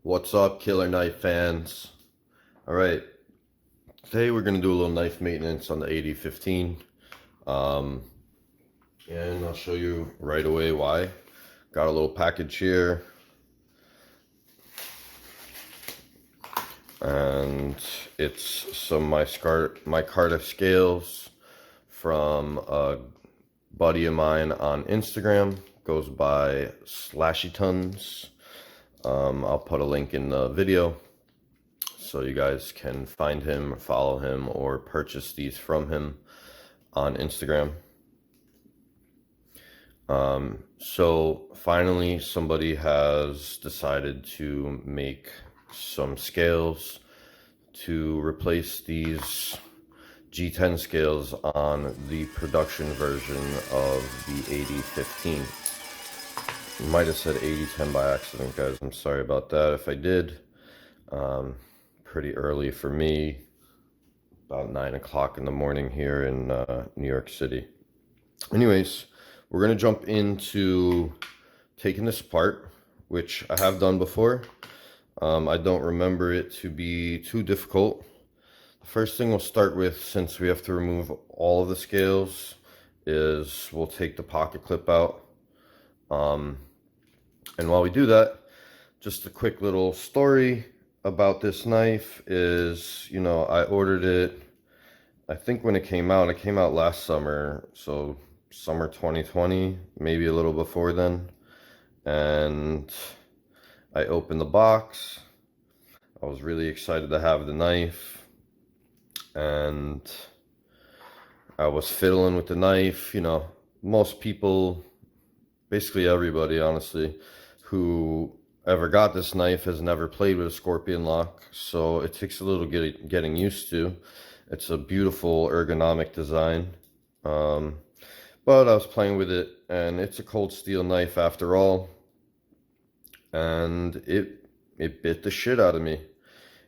What's up, killer knife fans? All right, today we're gonna do a little knife maintenance on the AD15, and I'll show you right away why. Got a little package here, and it's some Micarta scales from a buddy of mine on Instagram. Goes by Slashytons. I'll put a link in the video so you guys can find him, follow him, or purchase these from him on Instagram. So finally somebody has decided to make some scales to replace these G10 scales on the production version of the AD15. Might have said AD10 by accident, guys. I'm sorry about that if I did. Pretty early for me, about 9 o'clock in the morning here in New York City. Anyways, we're going to jump into taking this apart, which I have done before. I don't remember it to be too difficult. The first thing we'll start with, since we have to remove all of the scales, is we'll take the pocket clip out. And while we do that, just a quick little story about this knife is, I ordered it, I think when it came out last summer, so summer 2020, maybe a little before then. And I opened the box. I was really excited to have the knife, and I was fiddling with the knife. Most people, basically everybody, honestly, who ever got this knife has never played with a scorpion lock, so it takes a little getting used to. It's a beautiful ergonomic design, but I was playing with it, and it's a cold steel knife after all, and it bit the shit out of me.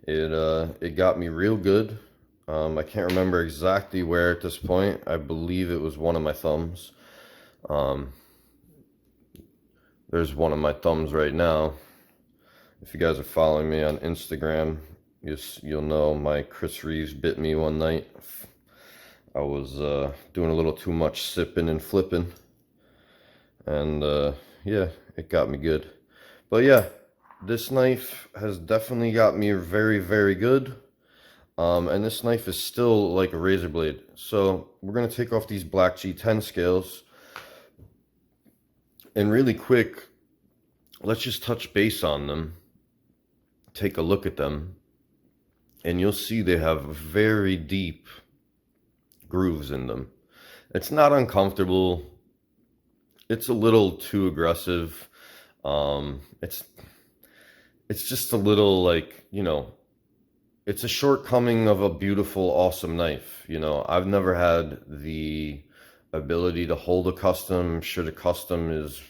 It got me real good. I can't remember exactly where at this point. I believe it was one of my thumbs. There's one of my thumbs right now. If you guys are following me on Instagram, you'll know my Chris Reeves bit me one night. I was doing a little too much sipping and flipping, and yeah, it got me good. But yeah, this knife has definitely got me very, very good. And this knife is still like a razor blade. So we're gonna take off these black G10 scales. And really quick, let's just touch base on them. Take a look at them, and you'll see they have very deep grooves in them. It's not uncomfortable. It's a little too aggressive. It's just a little like, it's a shortcoming of a beautiful, awesome knife. I've never had the ability to hold a custom. I'm sure the custom is,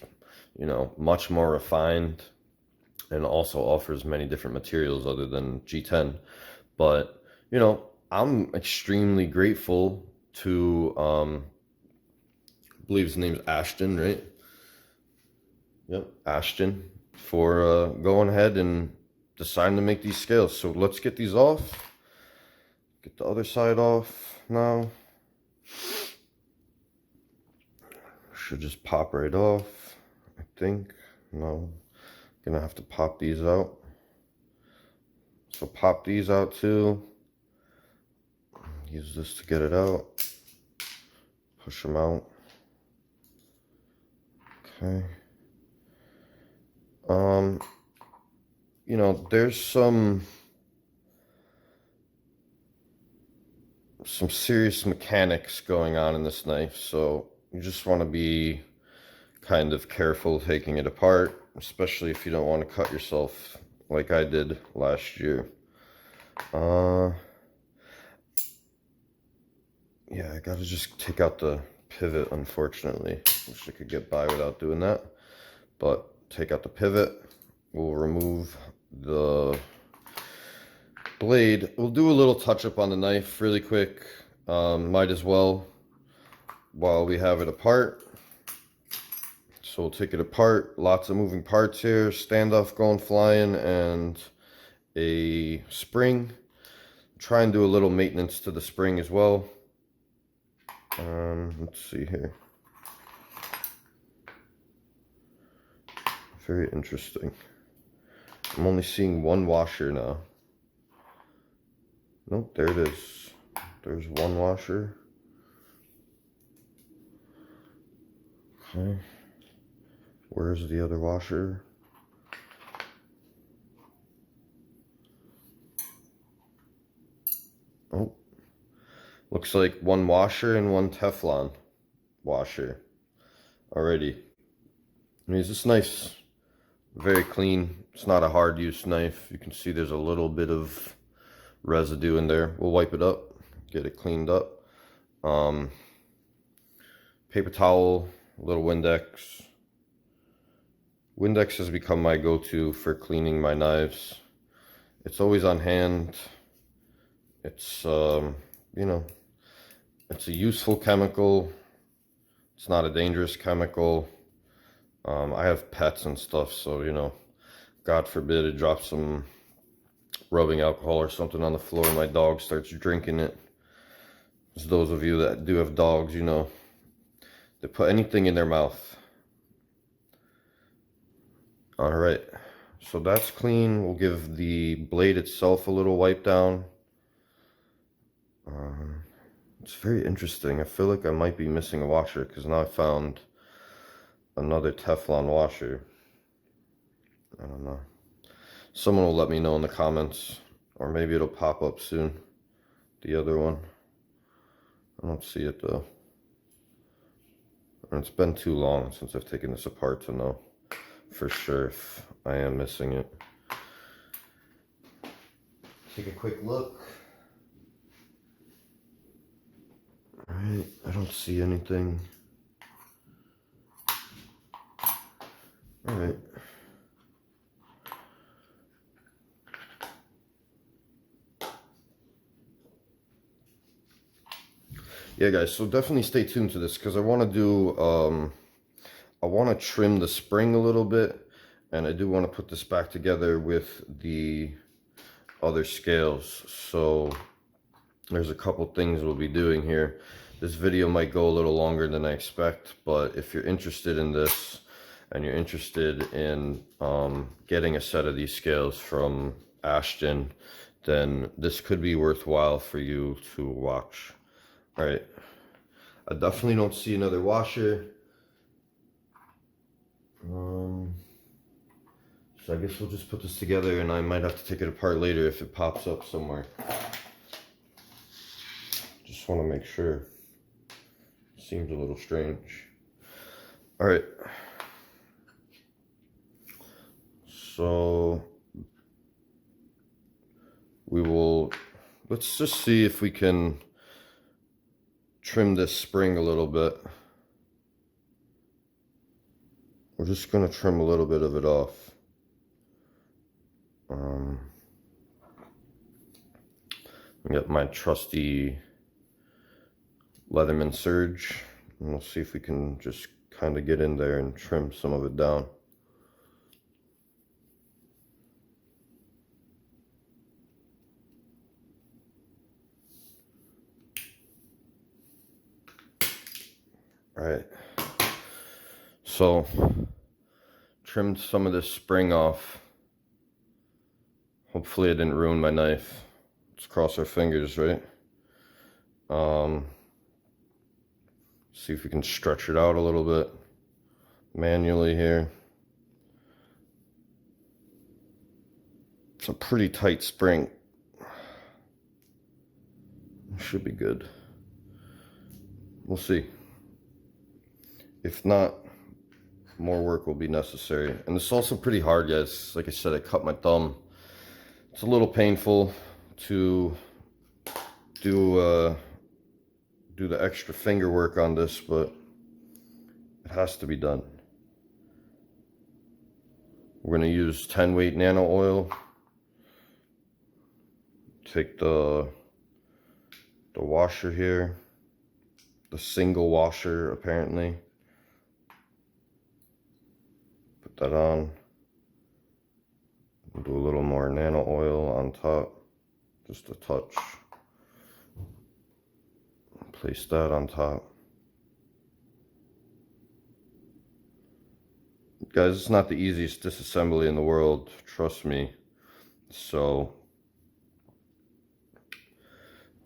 much more refined and also offers many different materials other than G10. But, I'm extremely grateful to, I believe his name's Ashton, right? Yep, Ashton, for going ahead and deciding to make these scales. So let's get these off. Get the other side off now. Should just pop right off, I think. No, gonna have to pop these out. So pop these out too. Use this to get it out. Push them out. Okay. There's some serious mechanics going on in this knife, so you just want to be kind of careful taking it apart, especially if you don't want to cut yourself like I did last year. Yeah, I gotta just take out the pivot, unfortunately. Wish I could get by without doing that. But take out the pivot. We'll remove the blade. We'll do a little touch up on the knife really quick. Might as well while we have it apart. So we'll take it apart. Lots of moving parts here. Standoff going flying and a spring. Try and do a little maintenance to the spring as well. Let's see here. Very interesting. I'm only seeing one washer now. Nope, there it is. There's one washer. Okay. Where's the other washer? Oh. Looks like one washer and one Teflon washer. Alrighty. I mean, is this nice? Very clean. It's not a hard use knife. You can see there's a little bit of residue in there. We'll wipe it up, get it cleaned up. Paper towel, a little Windex. Windex has become my go-to for cleaning my knives. It's always on hand. It's, you know, it's a useful chemical. It's not a dangerous chemical. I have pets and stuff, so, you know, God forbid it drops some rubbing alcohol or something on the floor and my dog starts drinking it. As those of you that do have dogs, you know, they put anything in their mouth. Alright, so that's clean. We'll give the blade itself a little wipe down. It's very interesting. I feel like I might be missing a washer because now I found another Teflon washer. I don't know. Someone will let me know in the comments, or maybe it'll pop up soon. The other one. I don't see it though. And it's been too long since I've taken this apart to know for sure if I am missing it. Take a quick look. Alright, I don't see anything. Alright. Yeah guys, so definitely stay tuned to this because I want to do, I want to trim the spring a little bit, and I do want to put this back together with the other scales. So there's a couple things we'll be doing here. This video might go a little longer than I expect, but if you're interested in this and you're interested in getting a set of these scales from Ashton, then this could be worthwhile for you to watch. All right, I definitely don't see another washer. So I guess we'll just put this together, and I might have to take it apart later if it pops up somewhere. Just want to make sure. Seems a little strange. All right. So we will, let's just see if we can trim this spring a little bit. We're just going to trim a little bit of it off. I got my trusty Leatherman Surge, and we'll see if we can just kind of get in there and trim some of it down. All right, so trimmed some of this spring off. Hopefully I didn't ruin my knife. Let's cross our fingers, right? See if we can stretch it out a little bit manually here. It's a pretty tight spring. Should be good. We'll see. If not, more work will be necessary. And this is also pretty hard, guys. Like I said, I cut my thumb. It's a little painful to do the extra finger work on this, but it has to be done. We're going to use 10 weight nano oil. Take the washer here, the single washer apparently. Put that on. Do a little more nano oil on top, just a touch. Place that on top. Guys, it's not the easiest disassembly in the world, trust me. So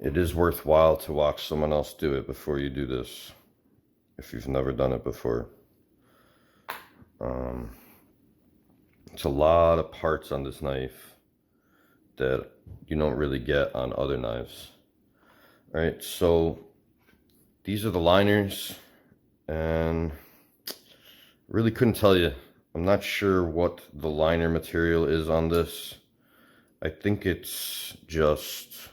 it is worthwhile to watch someone else do it before you do this, if you've never done it before. It's a lot of parts on this knife that you don't really get on other knives. All right, so these are the liners, and really couldn't tell you. I'm not sure what the liner material is on this. I think it's just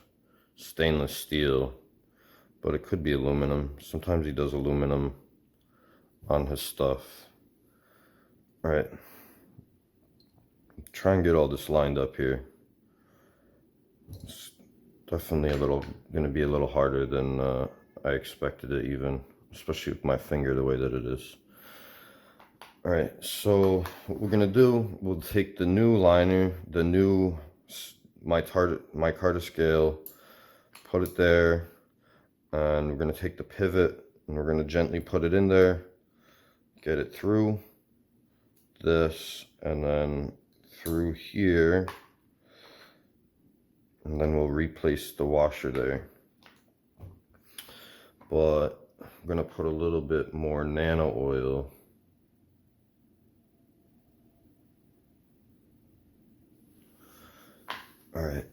stainless steel, but it could be aluminum. Sometimes he does aluminum on his stuff. All right, try and get all this lined up here. It's definitely gonna be a little harder than I expected it, even, especially with my finger the way that it is. All right, so what we're gonna do, we'll take the new liner, the new Micarta scale, put it there, and we're gonna take the pivot and we're gonna gently put it in there, get it through this, and then through here, and then we'll replace the washer there. But I'm gonna put a little bit more nano oil. All right,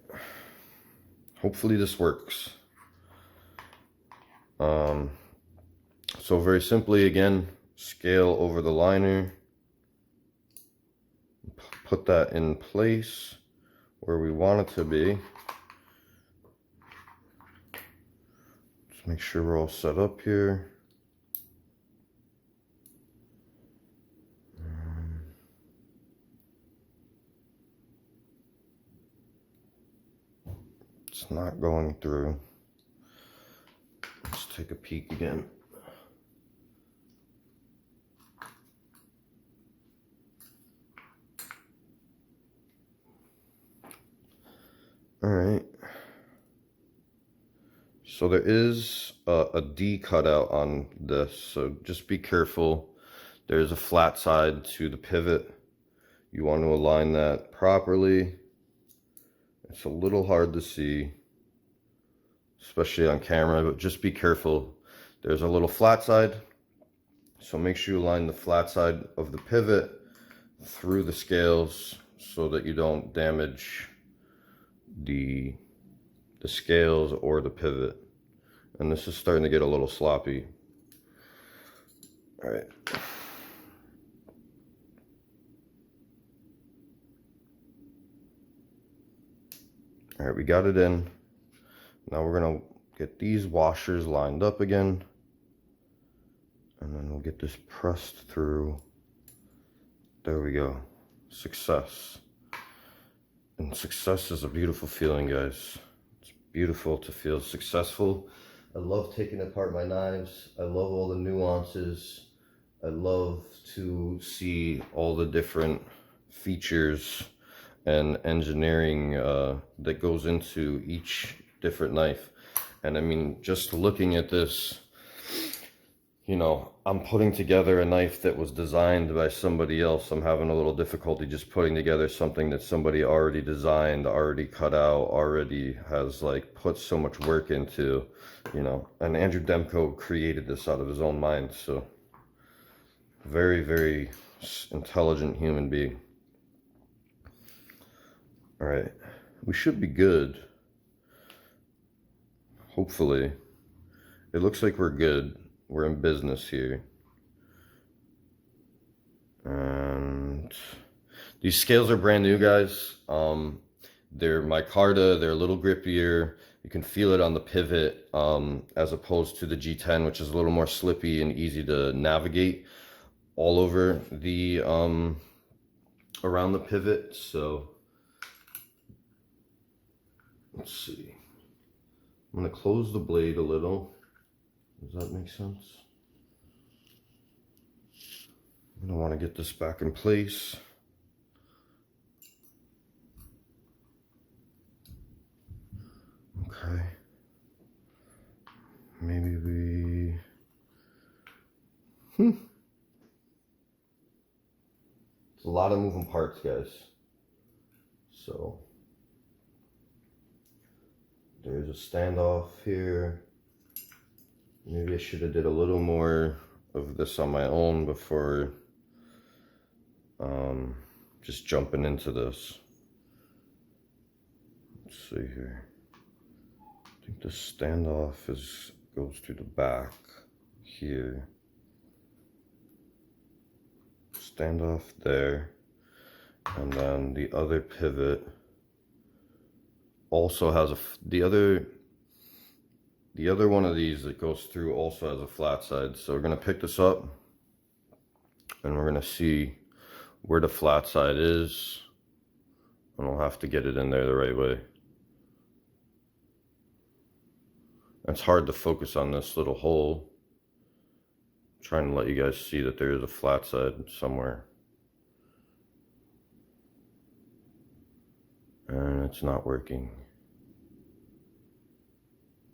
hopefully this works. So very simply, again, scale over the liner, put that in place where we want it to be. Just make sure we're all set up here. It's not going through. Let's take a peek again. All right. So there is a D cutout on this, so just be careful. There's a flat side to the pivot. You want to align that properly. It's a little hard to see, especially on camera, but just be careful. There's a little flat side, so make sure you align the flat side of the pivot through the scales so that you don't damage the scales or the pivot. And this is starting to get a little sloppy. All right. All right, we got it in. Now we're gonna get these washers lined up again, and then we'll get this pressed through. There we go. Success. And success is a beautiful feeling, guys. It's beautiful to feel successful. I love taking apart my knives. I love all the nuances. I love to see all the different features and engineering that goes into each different knife. And I mean, just looking at this, you know, I'm putting together a knife that was designed by somebody else. I'm having a little difficulty just putting together something that somebody already designed, already cut out, already has like put so much work into, you know. And Andrew Demko created this out of his own mind, so very, very intelligent human being. All right, we should be good. Hopefully. It looks like we're good. We're in business here. And these scales are brand new, guys. They're Micarta, they're a little grippier. You can feel it on the pivot, as opposed to the G10, which is a little more slippy and easy to navigate all over the, around the pivot. So let's see. I'm gonna close the blade a little. Does that make sense? I want to get this back in place. Okay. Maybe we... It's a lot of moving parts, guys. So there's a standoff here. Maybe I should have did a little more of this on my own before just jumping into this. Let's see here. I think the standoff goes through the back here. Standoff there, and then the other pivot also has the other one of these that goes through also has a flat side. So we're gonna pick this up and we're gonna see where the flat side is, and we'll have to get it in there the right way. It's hard to focus on this little hole. I'm trying to let you guys see that there is a flat side somewhere. And it's not working.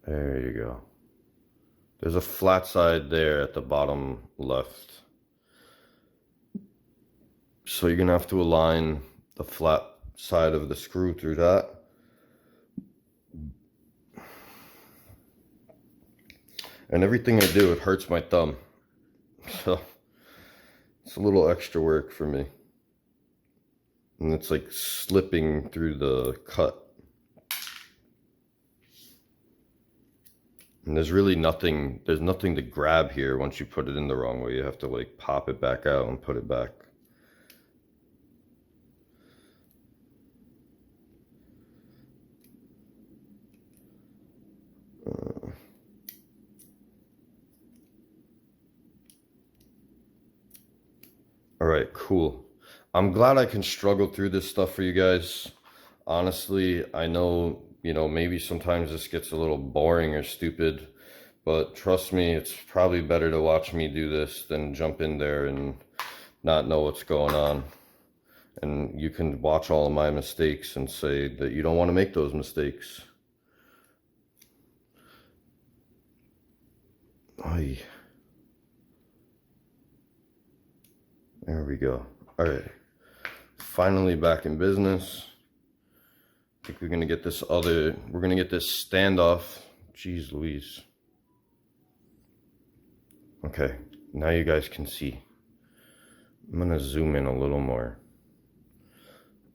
There you go. There's a flat side there at the bottom left. So you're gonna have to align the flat side of the screw through that. And everything I do, it hurts my thumb. So it's a little extra work for me. And it's like slipping through the cut. And there's really nothing to grab here once you put it in the wrong way. You have to like pop it back out and put it back. All right, cool. I'm glad I can struggle through this stuff for you guys. Honestly, I know, maybe sometimes this gets a little boring or stupid, but trust me, it's probably better to watch me do this than jump in there and not know what's going on. And you can watch all of my mistakes and say that you don't want to make those mistakes. Ay. There we go. All right. Finally back in business. I think we're going to get this standoff. Jeez Louise. Okay. Now you guys can see. I'm going to zoom in a little more.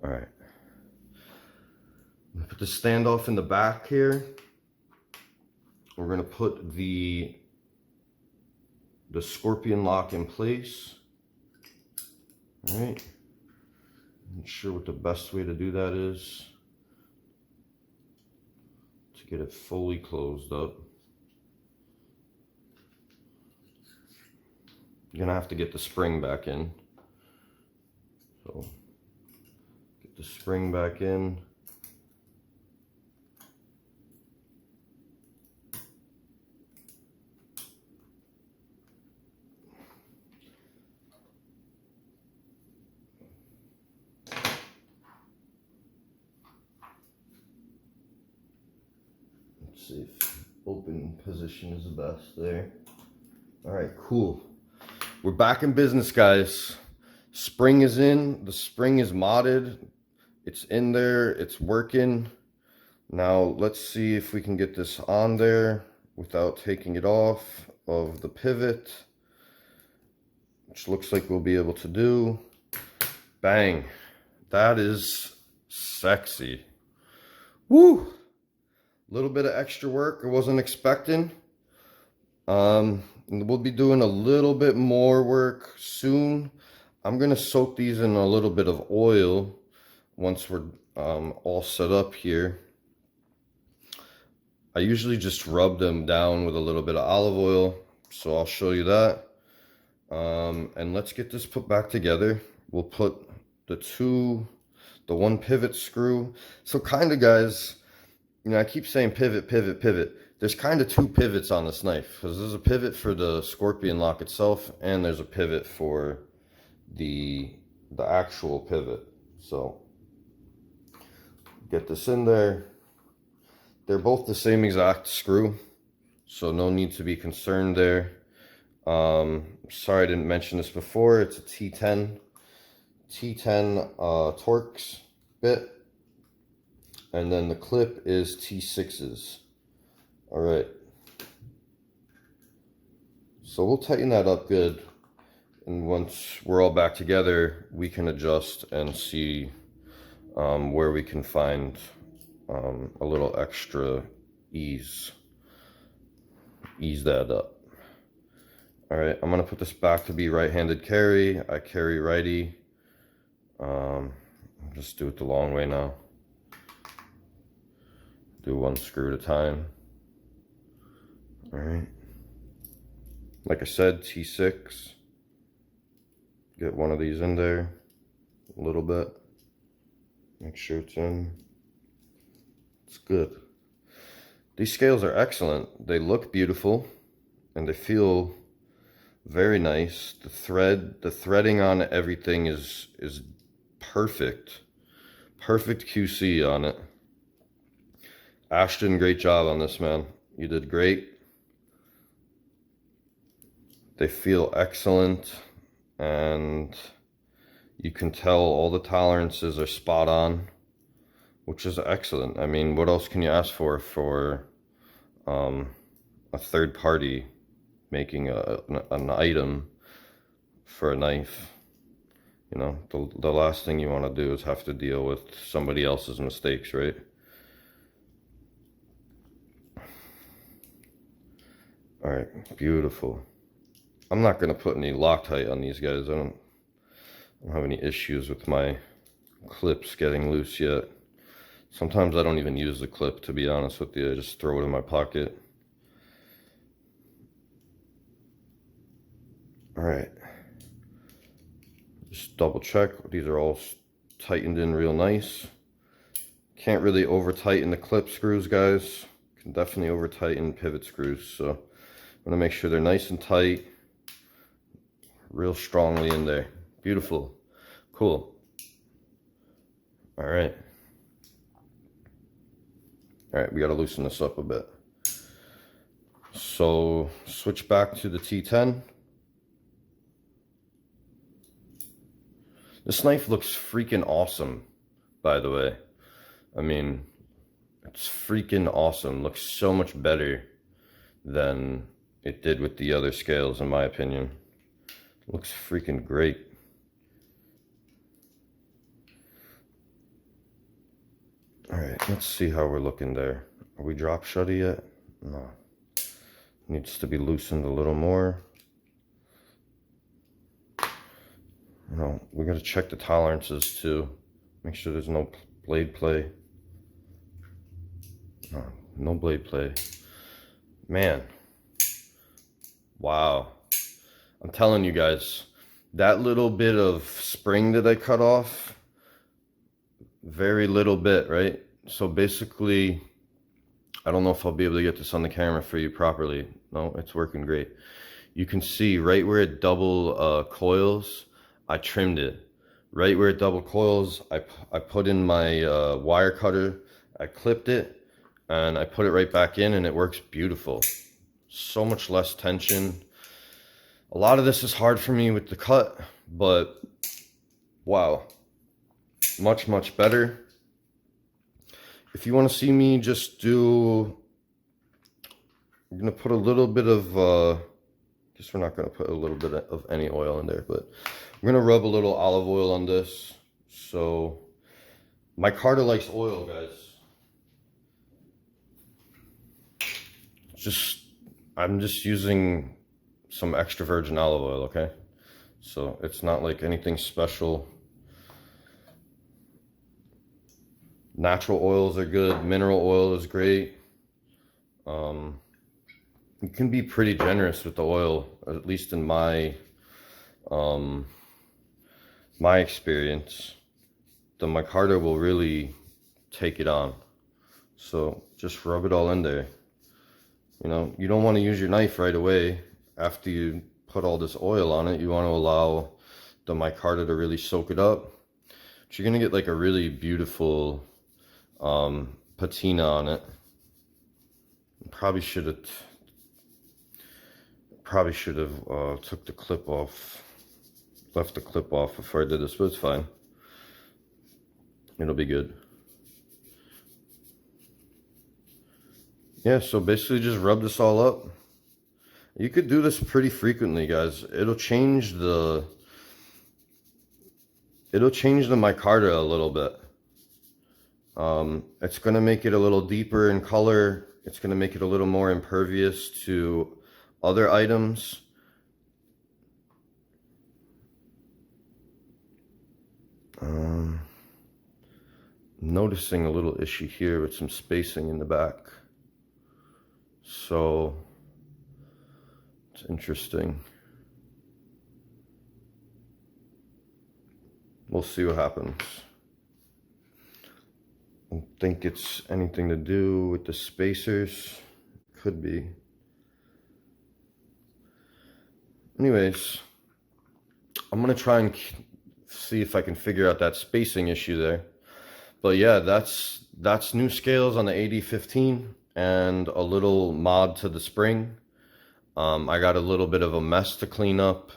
All right. I'm going to put the standoff in the back here. We're going to put the scorpion lock in place. All right. Not sure what the best way to do that is to get it fully closed up. You're gonna have to get the spring back in. So get the spring back in. See if open position is the best there. All right, cool. We're back in business, guys. Spring is in. The spring is modded. It's in there. It's working. Now let's see if we can get this on there without taking it off of the pivot, which looks like we'll be able to do. Bang. That is sexy. Woo! A little bit of extra work I wasn't expecting. We'll be doing a little bit more work soon. I'm gonna soak these in a little bit of oil once we're all set up here. I usually just rub them down with a little bit of olive oil, so I'll show you that. And let's get this put back together. We'll put the one pivot screw. So kind of, guys, I keep saying pivot, pivot, pivot. There's kind of two pivots on this knife, because there's a pivot for the scorpion lock itself, and there's a pivot for the actual pivot. So get this in there. They're both the same exact screw, so no need to be concerned there. Sorry I didn't mention this before. It's a T10 Torx bit, and then the clip is T6s. All right, so we'll tighten that up good, and once we're all back together, we can adjust and see where we can find a little extra ease that up. All right, I'm gonna put this back to be right-handed carry. I carry righty. Just do it the long way now. Do one screw at a time. All right. Like I said, T6. Get one of these in there a little bit. Make sure it's in. It's good. These scales are excellent. They look beautiful and they feel very nice. The threading on everything is perfect. Perfect QC on it. Ashton, great job on this, man. You did great. They feel excellent, and you can tell all the tolerances are spot on, which is excellent. I mean, what else can you ask for a third party making an item for a knife? You know, the last thing you want to do is have to deal with somebody else's mistakes, right? All right, beautiful. I'm not going to put any Loctite on these guys. I don't have any issues with my clips getting loose yet. Sometimes I don't even use the clip, to be honest with you. I just throw it in my pocket. All right. Just double check. These are all tightened in real nice. Can't really over tighten the clip screws, guys. Can definitely over tighten pivot screws. So I'm gonna make sure they're nice and tight, real strongly in there. Beautiful. Cool. All right. All right, we got to loosen this up a bit. So switch back to the T10. This knife looks freaking awesome, by the way. I mean, it's freaking awesome. Looks so much better than it did with the other scales, in my opinion. Looks freaking great. All right, let's see how we're looking there. Are we drop shutty yet? No. Needs to be loosened a little more. You know, we gotta check the tolerances too. Make sure there's no blade play. No blade play. Man. Wow. I'm telling you guys, that little bit of spring that I cut off, very little bit, right? So basically, I don't know if I'll be able to get this on the camera for you properly. No, it's working great. You can see right where it double coils, I trimmed it. Right where it double coils, I put in my wire cutter, I clipped it, and I put it right back in, and it works beautiful. So much less tension. A lot of this is hard for me with the cut, but wow. Much, much better. If you want to see me just do, I'm going to put a little bit of, guess we're not going to put a little bit of any oil in there, but I'm going to rub a little olive oil on this. So, Micarta likes oil, guys. I'm just using some extra virgin olive oil, okay? So, it's not like anything special. Natural oils are good. Mineral oil is great. You can be pretty generous with the oil, at least in my my experience. The micarta will really take it on. So just rub it all in there. You know, you don't want to use your knife right away after you put all this oil on it. You want to allow the micarta to really soak it up. But you're gonna get like a really beautiful patina on it. Probably should have took the clip off, left the clip off before I did this, but it's fine. It'll be good. Yeah, so basically just rub this all up. You could do this pretty frequently, guys. It'll change the micarta a little bit. It's gonna make it a little deeper in color. It's gonna make it a little more impervious to other items. Noticing a little issue here with some spacing in the back. So it's interesting. We'll see what happens. I don't think it's anything to do with the spacers. Could be. Anyways, I'm gonna try and see if I can figure out that spacing issue there. But yeah, that's new scales on the AD15 and a little mod to the spring. I got a little bit of a mess to clean up.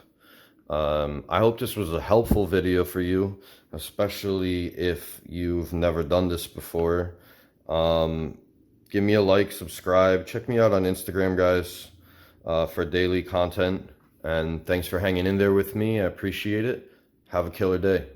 I hope this was a helpful video for you, especially if you've never done this before. Give me a like, subscribe, check me out on Instagram, guys, for daily content. And thanks for hanging in there with me. I appreciate it. Have a killer day.